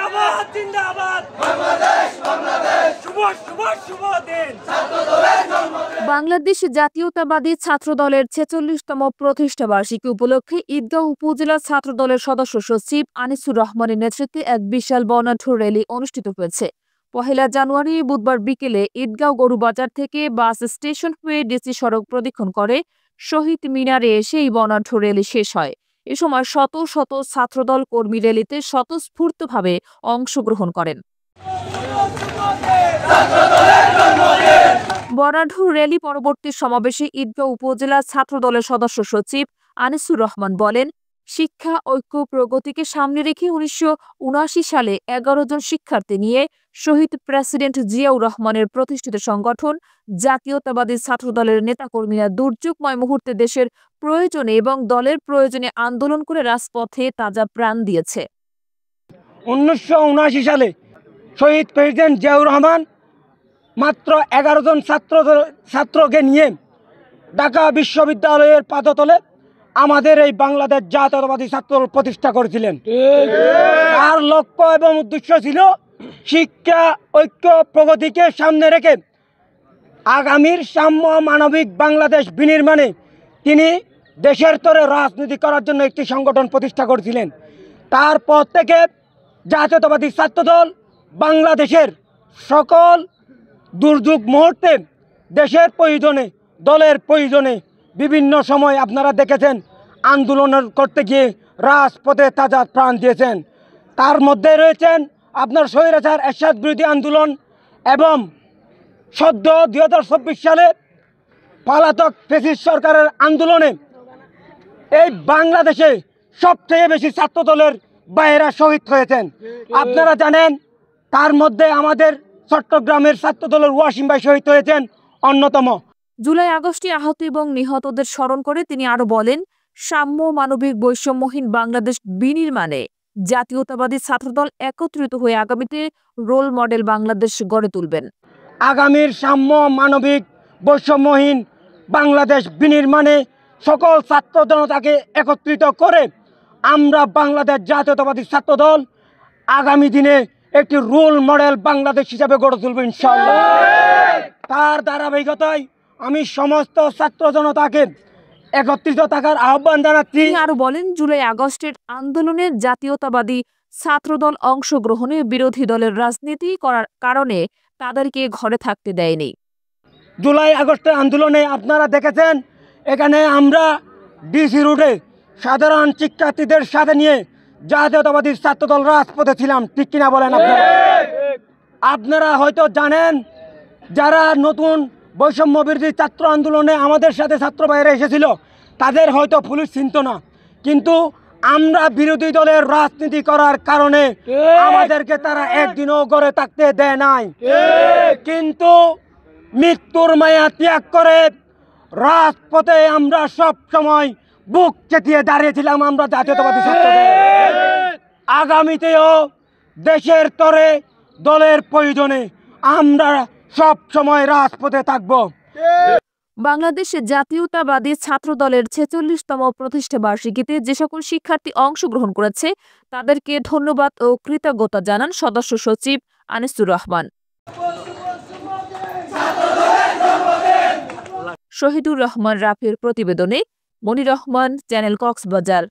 জিন্দাবাদ জিন্দাবাদ বাংলাদেশ বাংলাদেশ শুভ শুভ শুভ দিন ছাত্রদলের জন্মদিন। বাংলাদেশ জাতীয়তাবাদী ছাত্রদলের ৪৬তম প্রতিষ্ঠা বার্ষিকী উপলক্ষে ঈদগাঁও উপজেলা ছাত্রদলের সদস্য সচিব আনিসুর রহমানের নেতৃত্বে এক বিশাল বর্ণাঢ্য র্যালি অনুষ্ঠিত হয়েছে। ১ জানুয়ারি বুধবার বিকেলে ঈদগাঁও গরুবাজার থেকে বাস স্টেশন হয়ে ডিসি সড়ক প্রদক্ষিণ করে শহীদ মিনারে এসে এই বর্ণাঢ্য র্যালি শেষ হয়। এ সময় শত শত ছাত্রদল কর্মী র্যালিতে স্বতঃস্ফূর্তভাবে অংশগ্রহণ করেন। বর্ণাঢ্য র্যালি পরবর্তী সমাবেশে ঈদগাঁও উপজেলা ছাত্রদলের সদস্য সচিব আনিসুর রহমান বলেন, শিক্ষা ঐক্য প্রগতিকে সামনে রেখে ১৯৭৯ সালে ১১ জন শিক্ষার্থী নিয়ে শহীদ প্রেসিডেন্ট জিয়াউর রহমানের প্রতিষ্ঠিত সংগঠন জাতীয়তাবাদী ছাত্রদলের নেতাকর্মীরা দুর্যোগময় মুহূর্তে দেশের প্রয়োজনে এবং দলের প্রয়োজনে আন্দোলন করে রাজপথে তাজা প্রাণ দিয়েছে। ১৯৭৯ সালে শহীদ প্রেসিডেন্ট জিয়াউর রহমান মাত্র ১১ জন ছাত্রকে নিয়ে ঢাকা বিশ্ববিদ্যালয়ের পাদতলে আমাদের এই বাংলাদেশ জাতীয়তাবাদী ছাত্রদল প্রতিষ্ঠা করেছিলেন। তার লক্ষ্য এবং উদ্দেশ্য ছিল শিক্ষা ঐক্য প্রগতিকে সামনে রেখে আগামীর সাম্য মানবিক বাংলাদেশ বিনির্মাণে তিনি দেশের তরে রাজনীতি করার জন্য একটি সংগঠন প্রতিষ্ঠা করেছিলেন। তারপর থেকে জাতীয়তাবাদী ছাত্রদল বাংলাদেশের সকল দুর্যোগ মুহূর্তে দেশের প্রয়োজনে দলের প্রয়োজনে বিভিন্ন সময় আপনারা দেখেছেন আন্দোলন করতে গিয়ে রাজপথে তাজা প্রাণ দিয়েছেন। তার মধ্যে রয়েছেন আপনার স্বৈরাচার এরশাদ বিরোধী আন্দোলন এবং সদ্য ২০২৪ সালে পলাতক ফ্যাসিস্ট সরকারের আন্দোলনে এই বাংলাদেশে সবচেয়ে বেশি ছাত্রদলের ভাইয়েরা শহীদ হয়েছেন। আপনারা জানেন তার মধ্যে আমাদের চট্টগ্রামের ছাত্রদলের ওয়াসিম ভাই শহীদ হয়েছেন অন্যতম। জুলাই আগস্টে আহত এবং নিহতদের স্মরণ করে তিনি আরো বলেন, সাম্য মানবিক বৈষম্যহীন বাংলাদেশ বিনির্মাণে জাতীয়তাবাদী ছাত্রদল একত্রিত হয়ে আগামীতে রোল মডেল বাংলাদেশ গড়ে তুলবেন। আগামীর সাম্য মানবিক বৈষম্যহীন বাংলাদেশ বিনির্মাণে সকল ছাত্র জনতাকে একত্রিত করে আমরা বাংলাদেশ জাতীয়তাবাদী ছাত্রদল আগামী দিনে একটি রোল মডেল বাংলাদেশ হিসাবে গড়ে তুলব ইনশাআল্লাহ। তার ধারাবাহিকতায় আমি সমস্ত ছাত্র জনতাকে একত্রিত থাকার আহ্বান জানাচ্ছি। তিনি আরো বলেন, জুলাই আগস্টের আন্দোলনে জাতীয়তাবাদী ছাত্রদল অংশগ্রহণে বিরোধী দলের রাজনীতি করার কারণে তাদেরকে ঘরে থাকতে দেয়নি। জুলাই আগস্টের আন্দোলনে আপনারা দেখেছেন এখানে আমরা ডিসি রোডে সাধারণ শিক্ষার্থীদের সাথে নিয়ে জাতীয়তাবাদী ছাত্রদল রাজপথে ছিলাম, ঠিক কিনা বলেন আপনারা? আপনারা হয়তো জানেন যারা নতুন বৈষম্য বিরোধী ছাত্র আন্দোলনে আমাদের সাথে ছাত্র ভাইয়েরা এসেছিল তাদের হয়তো পুলিশ চিনত না, কিন্তু আমরা বিরোধী দলের রাজনীতি করার কারণে আমাদেরকে তারা একদিনও ঘরে থাকতে দেয় নাই। কিন্তু মৃত্যুর মায়া ত্যাগ করে রাজপথে আমরা সব সময় বুক চেতিয়ে দাঁড়িয়েছিলাম আমরা জাতীয়তাবাদী ছাত্রদল। আগামীতেও দেশের তরে দলের প্রয়োজনে আমরা সব সময় রাজপথে থাকব। বাংলাদেশ জাতীয়তাবাদী ছাত্রদলের ৪৬তম প্রতিষ্ঠা বার্ষিকীতে যে সকল শিক্ষার্থী অংশগ্রহণ করেছে তাদেরকে ধন্যবাদ ও কৃতজ্ঞতা জানান সদস্য সচিব আনিসুর রহমান। শহীদুর রহমান রাফির প্রতিবেদনে মনির রহমান, চ্যানেল কক্সবাজার।